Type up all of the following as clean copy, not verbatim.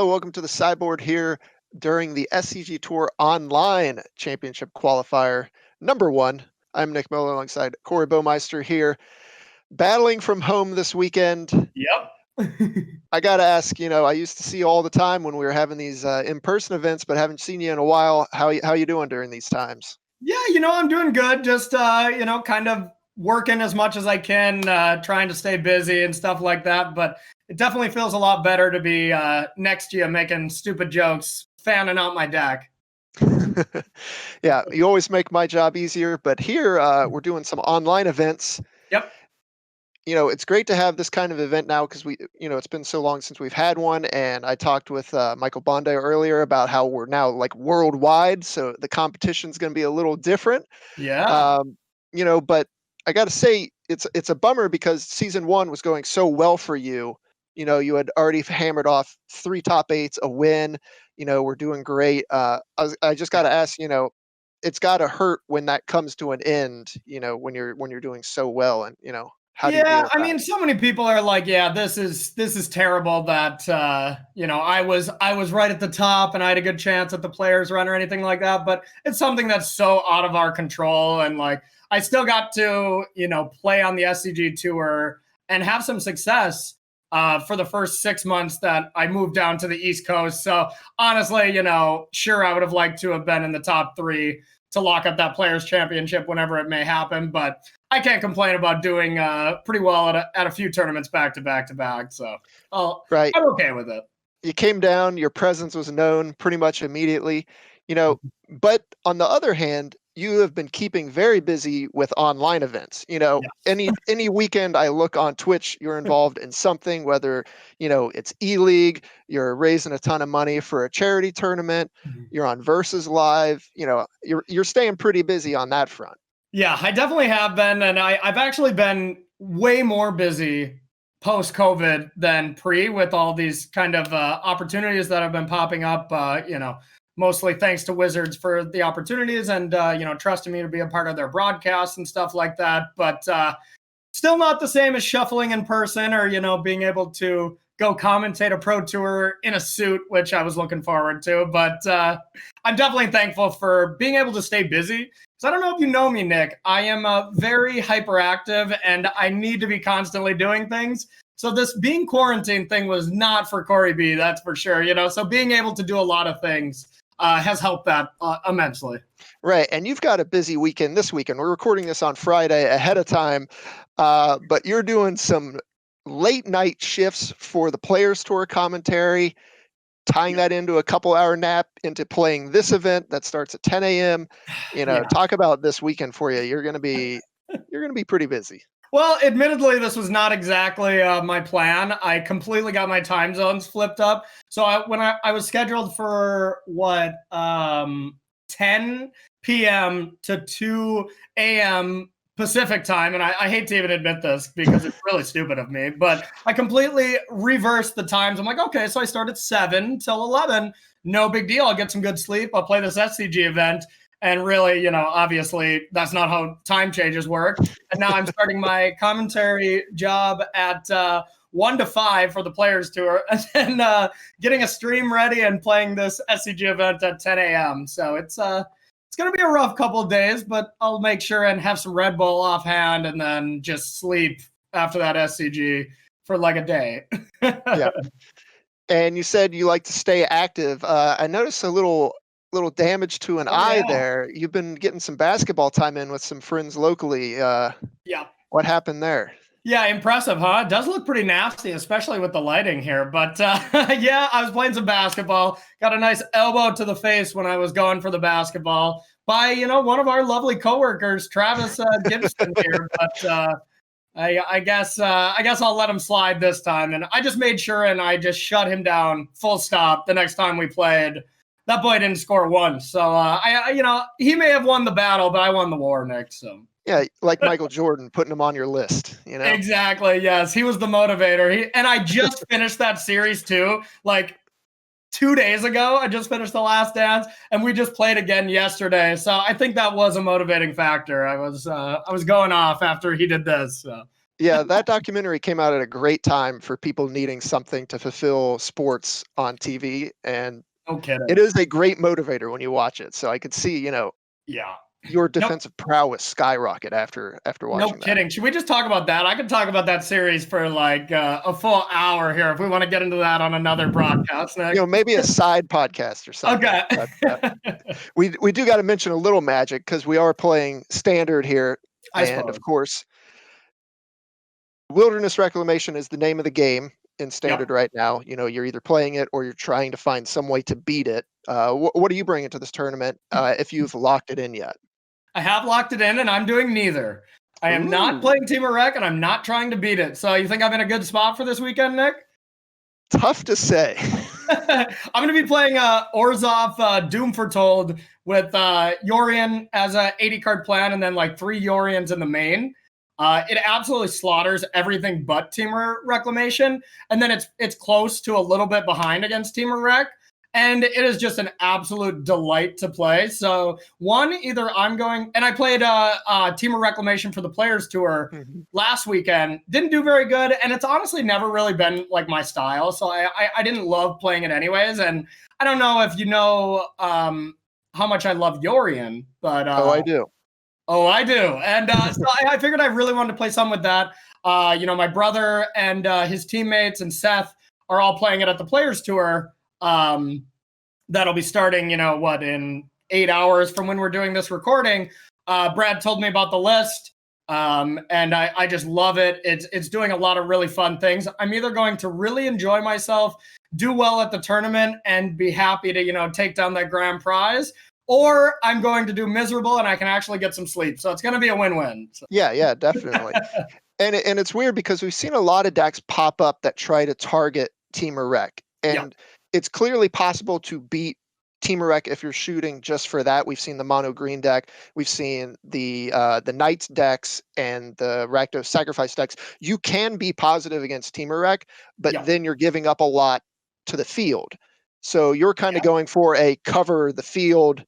Hello, welcome to the sideboard here during the SCGTour Online Championship Qualifier number 1. I'm Nick Miller alongside Corey Baumeister here, battling from home this weekend. Yep. I got to ask, I used to see you all the time when we were having these in-person events, but haven't seen you in a while. How you doing during these times? Yeah, I'm doing good. Just, kind of working as much as I can, trying to stay busy and stuff like that. But it definitely feels a lot better to be next to you making stupid jokes, fanning out my deck. Yeah, you always make my job easier, but here we're doing some online events. Yep. It's great to have this kind of event now because it's been so long since we've had one. And I talked with Michael Bondi earlier about how we're now like worldwide. So the competition's going to be a little different. Yeah. But I got to say, it's a bummer because season 1 was going so well for you. You had already hammered off 3 top 8s, a win. We're doing great. I just got to ask, it's got to hurt when that comes to an end, when you're doing so well. And, how do you deal with that? So many people are like, yeah, this is terrible that, I was right at the top and I had a good chance at the players run or anything like that. But it's something that's so out of our control. And like, I still got to, play on the SCGTour and have some success for the first 6 months that I moved down to the East Coast. So honestly, sure, I would have liked to have been in the top 3 to lock up that Players Championship whenever it may happen. But I can't complain about doing pretty well at a few tournaments back to back to back. So Right. I'm okay with it. You came down, your presence was known pretty much immediately, but on the other hand, you have been keeping very busy with online events. Any weekend I look on Twitch, you're involved in something, whether, it's E-League, you're raising a ton of money for a charity tournament, you're on Versus Live, you're staying pretty busy on that front. Yeah, I definitely have been. And I've actually been way more busy post-COVID than pre with all these kind of opportunities that have been popping up, mostly thanks to Wizards for the opportunities and, trusting me to be a part of their broadcasts and stuff like that. But still not the same as shuffling in person or, being able to go commentate a pro tour in a suit, which I was looking forward to. But I'm definitely thankful for being able to stay busy. So I don't know if you know me, Nick. I am very hyperactive and I need to be constantly doing things. So this being quarantined thing was not for Corey B, that's for sure. So being able to do a lot of things has helped that immensely. Right. And you've got a busy weekend this weekend. We're recording this on Friday ahead of time, but you're doing some late night shifts for the Players Tour commentary, tying that into a couple hour nap into playing this event that starts at 10 a.m. Talk about this weekend for you. You're going to be pretty busy. Well, admittedly, this was not exactly my plan. I completely got my time zones flipped up. So when I was scheduled for 10 p.m. to 2 a.m. Pacific time, and I hate to even admit this because it's really stupid of me, but I completely reversed the times. I'm like, okay, so I start at 7 till 11. No big deal. I'll get some good sleep. I'll play this SCG event. And really, obviously, that's not how time changes work. And now I'm starting my commentary job at 1 to 5 for the Players Tour, and then getting a stream ready and playing this SCG event at 10 a.m. So it's going to be a rough couple of days, but I'll make sure and have some Red Bull offhand and then just sleep after that SCG for like a day. Yeah. And you said you like to stay active. I noticed a little damage to an eye there. You've been getting some basketball time in with some friends locally. Yeah. What happened there? Yeah, impressive, huh? It does look pretty nasty, especially with the lighting here. But yeah, I was playing some basketball. Got a nice elbow to the face when I was going for the basketball by, one of our lovely coworkers, Travis Gibson here. But I guess I'll let him slide this time. And I just made sure and I just shut him down full stop the next time we played. That boy didn't score one. So, he may have won the battle, but I won the war, Nick. So. Yeah, like Michael Jordan, putting him on your list, Exactly, yes. He was the motivator. And I just finished that series too, like 2 days ago. I just finished The Last Dance, and we just played again yesterday. So I think that was a motivating factor. I was going off after he did this. So. Yeah, that documentary came out at a great time for people needing something to fulfill sports on TV, and No it kidding. is a great motivator when you watch it. So I could see, Yeah. your Nope. defensive prowess skyrocket after No watching that. kidding. Should we just talk about that? I could talk about that series for like a full hour here if we want to get into that on another broadcast, Nick. Maybe a side podcast or something. Okay. But we do got to mention a little Magic because we are playing standard here, I and of suppose. course, wilderness reclamation is the name of the game in standard Yep. right now. You're either playing it or you're trying to find some way to beat it. What are you bringing to this tournament if you've locked it in yet? I have locked it in, and I'm doing neither. I am not Ooh, playing Team Rec, and I'm not trying to beat it. So you think I'm in a good spot for this weekend, Nick? tough to say. I'm going to be playing Orzhov Doom Foretold with Yorion as a 80 card plan, and then like 3 Yorions in the main. It absolutely slaughters everything but Temur Reclamation, and then it's close to a little bit behind against Temur Rec, and it is just an absolute delight to play. So either I'm going, and I played Temur Reclamation for the Players Tour Mhm. last weekend, didn't do very good, and it's honestly never really been like my style, so I didn't love playing it anyways. And I don't know if you know how much I love Yorion, but Oh, I do. oh, I do. And so I figured I really wanted to play some with that. My brother and his teammates and Seth are all playing it at the Players Tour. That'll be starting, in 8 hours from when we're doing this recording. Brad told me about the list, and I just love it. It's doing a lot of really fun things. I'm either going to really enjoy myself, do well at the tournament, and be happy to, take down that grand prize, or I'm going to do miserable and I can actually get some sleep. So it's going to be a win-win. So. Yeah, definitely. And it's weird because we've seen a lot of decks pop up that try to target Temur Rec, Yeah. and it's clearly possible to beat Temur Rec if you're shooting just for that. We've seen the mono green deck, we've seen the Knights decks and the Rakdos Sacrifice decks. You can be positive against Temur Rec, but Yeah. then you're giving up a lot to the field. So you're kind of going for a cover the field,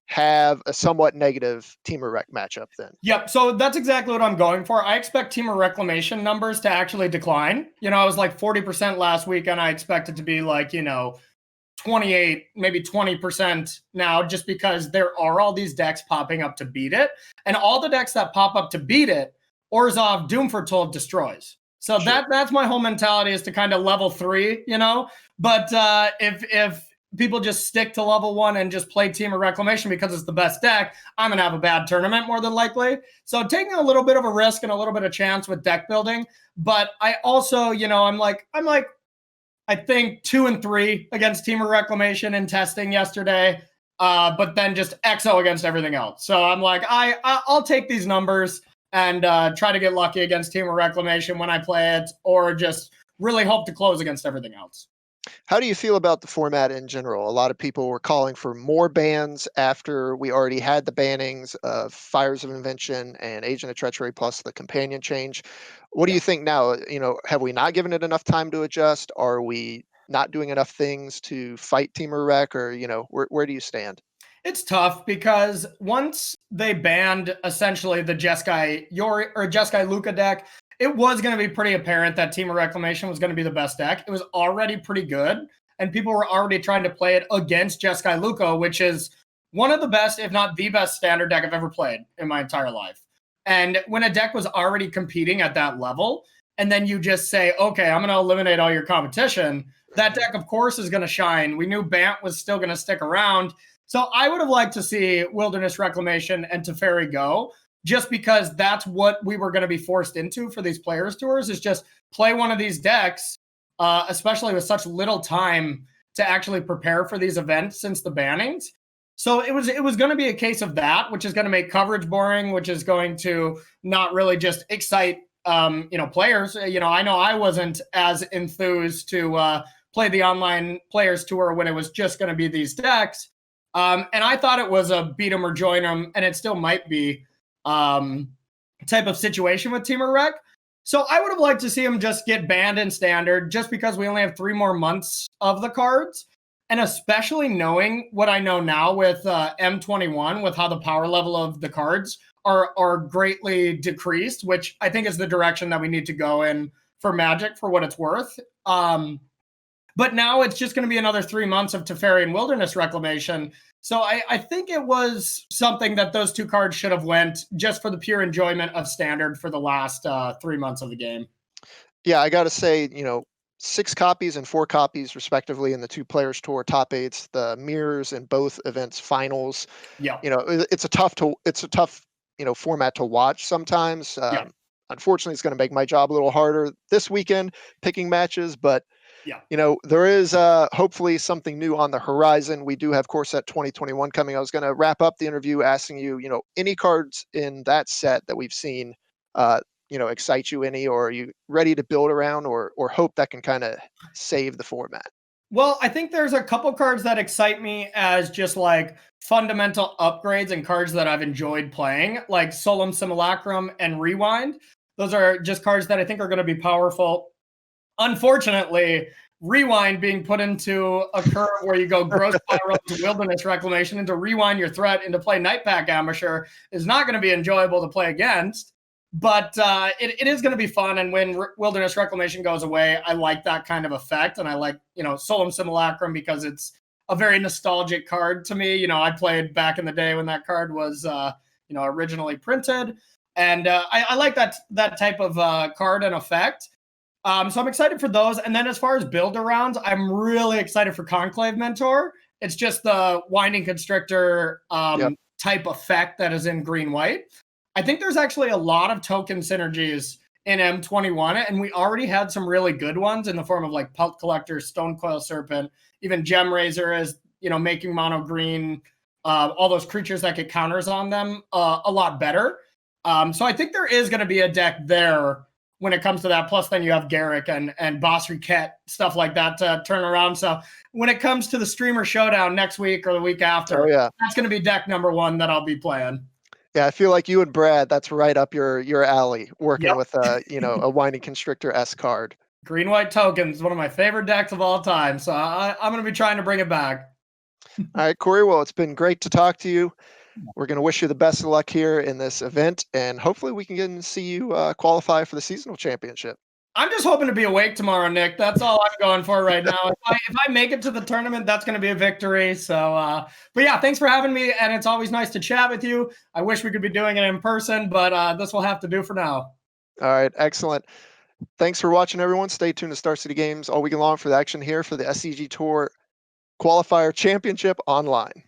have a somewhat negative Temur Rec matchup then. Yep. So that's exactly what I'm going for. I expect Temur Reclamation numbers to actually decline. I was like 40% last week, and I expect it to be like, 28, maybe 20% now, just because there are all these decks popping up to beat it. And all the decks that pop up to beat it, Orzhov Doom Foretold destroys. So Sure. that's my whole mentality, is to kind of level 3, But if people just stick to level 1 and just play Temur Reclamation because it's the best deck, I'm going to have a bad tournament more than likely. So taking a little bit of a risk and a little bit of chance with deck building. But I also, I'm like, I think 2 and 3 against Temur Reclamation in testing yesterday, but then just XO against everything else. So I'm like, I'll take these numbers and try to get lucky against Temur Reclamation when I play it, or just really hope to close against everything else. How do you feel about the format in general? A lot of people were calling for more bans after we already had the bannings of Fires of Invention and Agent of Treachery plus the companion change. What do you think now? Have we not given it enough time to adjust? Are we not doing enough things to fight Temur Rec, or where do you stand? It's tough because once they banned essentially the Jeskai Luca deck, it was going to be pretty apparent that Temur Reclamation was going to be the best deck. It was already pretty good, and people were already trying to play it against Jeskai Luca, which is one of the best, if not the best, standard deck I've ever played in my entire life. And when a deck was already competing at that level, and then you just say, okay, I'm going to eliminate all your competition, that deck, of course, is going to shine. We knew Bant was still going to stick around. So I would have liked to see Wilderness Reclamation and Teferi go, just because that's what we were going to be forced into for these Players Tours, is just play one of these decks, especially with such little time to actually prepare for these events since the bannings. So it was going to be a case of that, which is going to make coverage boring, which is going to not really just excite players. I know I wasn't as enthused to play the online Players Tour when it was just going to be these decks. And I thought it was a beat 'em or join 'em, and it still might be type of situation with Temur Rec. So I would have liked to see him just get banned in standard, just because we only have 3 more months of the cards. And especially knowing what I know now with M21, with how the power level of the cards are greatly decreased, which I think is the direction that we need to go in for Magic for what it's worth. But now it's just going to be another 3 months of Teferi and Wilderness Reclamation. So I think it was something that those two cards should have went just for the pure enjoyment of Standard for the last 3 months of the game. Yeah, I got to say, 6 copies and 4 copies respectively in the 2 Players Tour top 8s, the mirrors in both events finals. Yeah. It's a tough format to watch sometimes. Yeah. Unfortunately, it's going to make my job a little harder this weekend picking matches, but yeah, there is hopefully something new on the horizon. We do have Core Set 2021 coming. I was going to wrap up the interview asking you, any cards in that set that we've seen, excite you any, or are you ready to build around or hope that can kind of save the format? Well, I think there's a couple cards that excite me as just like fundamental upgrades and cards that I've enjoyed playing, like Solemn Simulacrum and Rewind. Those are just cards that I think are going to be powerful. Unfortunately, Rewind being put into a curve where you go Gross Spiral to Wilderness Reclamation into Rewind your threat into play Nightpack Ambusher is not going to be enjoyable to play against. But it is going to be fun. And when Wilderness Reclamation goes away, I like that kind of effect. And I like, Solemn Simulacrum because it's a very nostalgic card to me. I played back in the day when that card was, originally printed. And I like that type of card and effect. So I'm excited for those. And then as far as build arounds, I'm really excited for Conclave Mentor. It's just the Winding Constrictor type effect that is in green-white. I think there's actually a lot of token synergies in M21, and we already had some really good ones in the form of like Pelt Collector, Stonecoil Serpent, even Gem Razor is, making mono green, all those creatures that get counters on them a lot better. So I think there is going to be a deck there when it comes to that. Plus, then you have Garrick and Boss Riquette, stuff like that to turn around. So when it comes to the Streamer Showdown next week or the week after, that's going to be deck number 1 that I'll be playing. Yeah, I feel like you and Brad, that's right up your alley, working with a Winding Constrictor S card. Green-white tokens, one of my favorite decks of all time. So I'm going to be trying to bring it back. All right, Corey, well, it's been great to talk to you. We're going to wish you the best of luck here in this event, and hopefully we can get and see you qualify for the seasonal championship. I'm just hoping to be awake tomorrow, Nick. That's all I'm going for right now. If I make it to the tournament, that's going to be a victory. So, but yeah, thanks for having me. And it's always nice to chat with you. I wish we could be doing it in person, but this will have to do for now. All right. Excellent. Thanks for watching, everyone. Stay tuned to Star City Games all weekend long for the action here for the SCG Tour Qualifier Championship online.